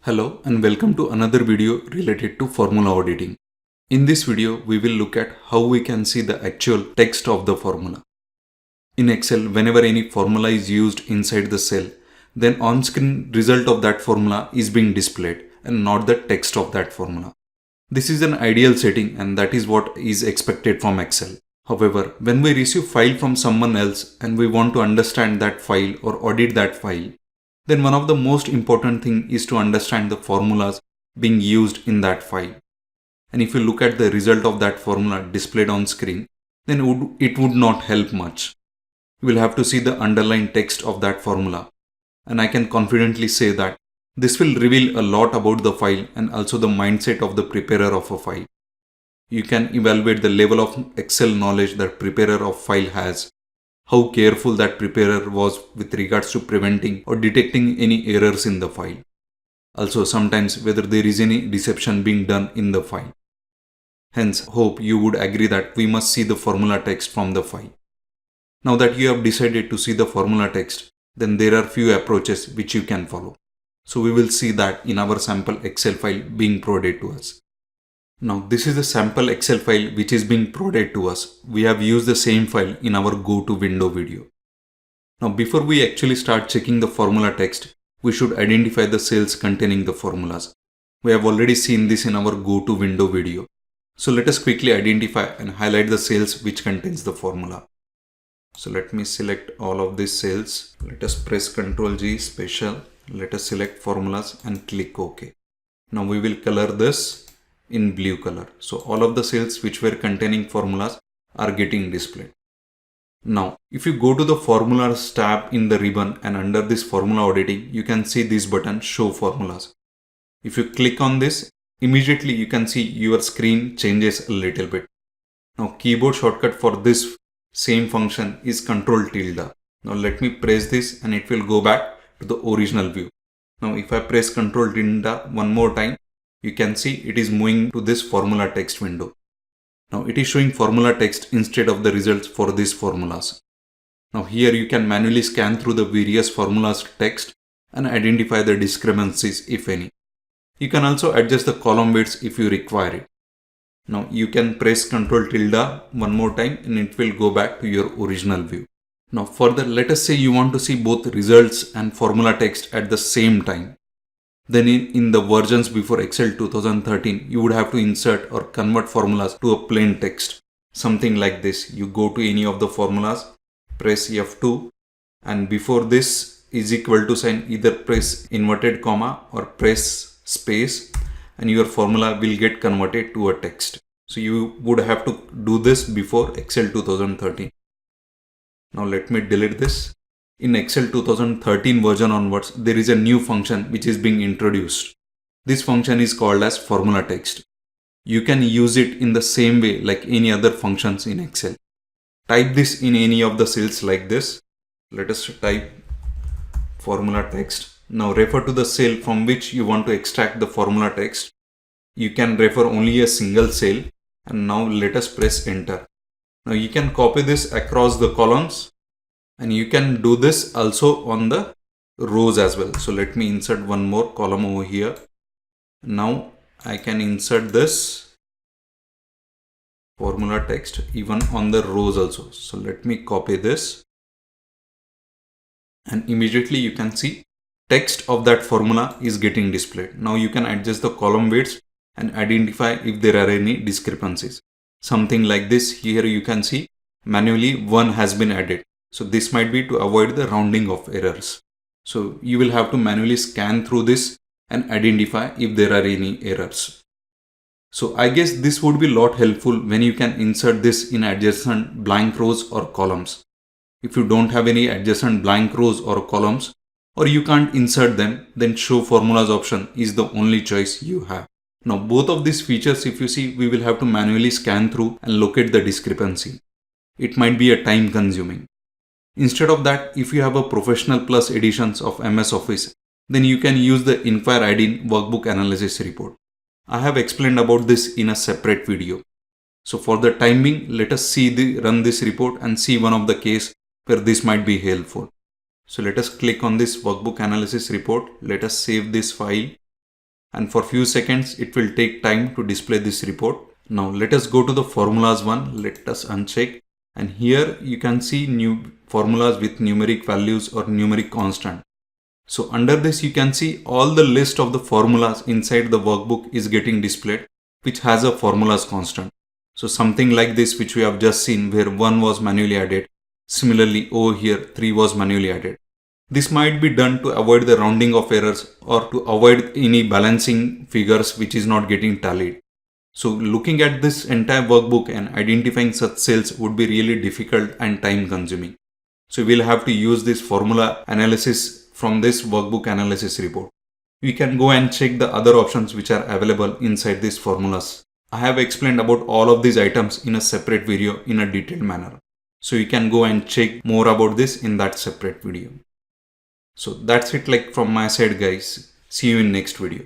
Hello and welcome to another video related to formula auditing. In this video, we will look at how we can see the actual text of the formula. In Excel, whenever any formula is used inside the cell, then on-screen result of that formula is being displayed and not the text of that formula. This is an ideal setting and that is what is expected from Excel. However, when we receive file from someone else and we want to understand that file or audit that file, then one of the most important thing is to understand the formulas being used in that file. And if you look at the result of that formula displayed on screen, then it would not help much. You will have to see the underlying text of that formula. And I can confidently say that this will reveal a lot about the file and also the mindset of the preparer of a file. You can evaluate the level of Excel knowledge that preparer of file has, how careful that preparer was with regards to preventing or detecting any errors in the file. Also, sometimes whether there is any deception being done in the file. Hence, hope you would agree that we must see the formula text from the file. Now that you have decided to see the formula text, then there are few approaches which you can follow. So we will see that in our sample Excel file being provided to us. Now this is the sample Excel file which is being provided to us. We have used the same file in our go to window video. Now before we actually start checking the formula text, we should identify the cells containing the formulas. We have already seen this in our go to window video. So let us quickly identify and highlight the cells which contains the formula. So let me select all of these cells. Let us press Ctrl G special. Let us select formulas and click OK. Now we will color this in blue color. So all of the cells which were containing formulas are getting displayed. Now, if you go to the formulas tab in the ribbon and under this formula auditing, you can see this button show formulas. If you click on this, immediately you can see your screen changes a little bit. Now keyboard shortcut for this same function is Ctrl tilde. Now let me press this and it will go back to the original view. Now if I press Ctrl tilde one more time, you can see it is moving to this formula text window. Now it is showing formula text instead of the results for these formulas. Now here you can manually scan through the various formulas text and identify the discrepancies if any. You can also adjust the column widths if you require it. Now you can press Ctrl tilde one more time and it will go back to your original view. Now further, let us say you want to see both results and formula text at the same time. Then in the versions before Excel 2013, you would have to insert or convert formulas to a plain text. Something like this. You go to any of the formulas, press F2, and before this is equal to sign, either press inverted comma or press space, and your formula will get converted to a text. So you would have to do this before Excel 2013. Now let me delete this. In Excel 2013 version onwards, there is a new function which is being introduced. This function is called as formula text. You can use it in the same way like any other functions in Excel. Type this in any of the cells like this. Let us type formula text. Now refer to the cell from which you want to extract the formula text. You can refer only a single cell and now let us press enter. Now you can copy this across the columns. And you can do this also on the rows as well. So let me insert one more column over here. Now I can insert this formula text even on the rows also. So let me copy this. And immediately you can see text of that formula is getting displayed. Now you can adjust the column widths and identify if there are any discrepancies. Something like this. Here you can see manually 1 has been added. So this might be to avoid the rounding of errors. So you will have to manually scan through this and identify if there are any errors. So I guess this would be a lot helpful when you can insert this in adjacent blank rows or columns. If you don't have any adjacent blank rows or columns, or you can't insert them, then show formulas option is the only choice you have. Now both of these features, if you see, we will have to manually scan through and locate the discrepancy. It might be a time consuming. Instead of that, if you have a professional plus editions of MS Office, then you can use the Inquire Auditing Workbook Analysis report. I have explained about this in a separate video. So for the time being, let us run this report and see one of the case where this might be helpful. So let us click on this Workbook Analysis report. Let us save this file and for few seconds it will take time to display this report. Now let us go to the formulas one. Let us uncheck, and here you can see new formulas with numeric values or numeric constant. So under this you can see all the list of the formulas inside the workbook is getting displayed, which has a formulas constant. So something like this which we have just seen, where 1 was manually added. Similarly over here 3 was manually added. This might be done to avoid the rounding of errors or to avoid any balancing figures which is not getting tallied. So looking at this entire workbook and identifying such cells would be really difficult and time consuming. So we'll have to use this formula analysis from this workbook analysis report. We can go and check the other options which are available inside these formulas. I have explained about all of these items in a separate video in a detailed manner. So you can go and check more about this in that separate video. So that's it from my side, guys. See you in next video.